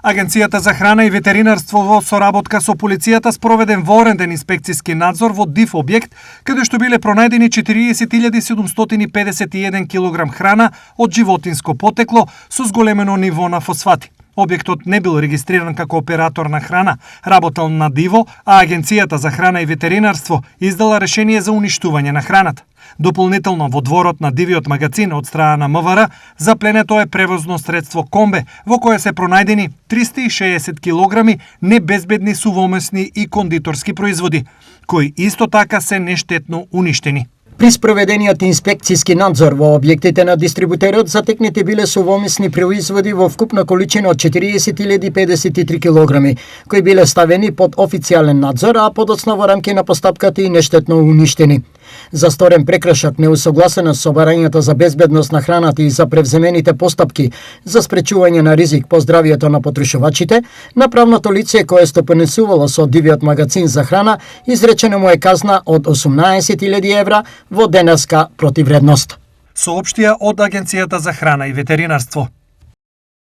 Агенцијата за храна и ветеринарство во соработка со полицијата спроведен вооренден инспекцијски надзор во див објект, каде што биле пронајдени 40.751 кг храна од животинско потекло со зголемено ниво на фосфати. Објектот не бил регистриран како оператор на храна, работел на диво, а Агенцијата за храна и ветеринарство издала решение за уништување на храната. Дополнително во дворот на дивиот магазин од страна на МВР запленето е превозно средство комбе во кое се пронајдени 360 килограми небезбедни сувомесни и кондиторски производи, кои исто така се нештетно уништени. При спроведениот инспекцијски надзор во објектите на дистрибутерот затекнати биле сувомесни производи во вкупна количина од 40.053 килограми, кои биле ставени под официјален надзор, а подоцна во рамки на постапката и нештетно уништени. За сторен прекршок, неусогласеност со барањата за безбедност на храната и за превземените постапки за спречување на ризик по здравието на потрошувачите, на правното лице кое стопанисувало со дивиот магазин за храна, изречена му е казна од 18.000 евра во денеска противредност. Соопштија од Агенцијата за храна и ветеринарство.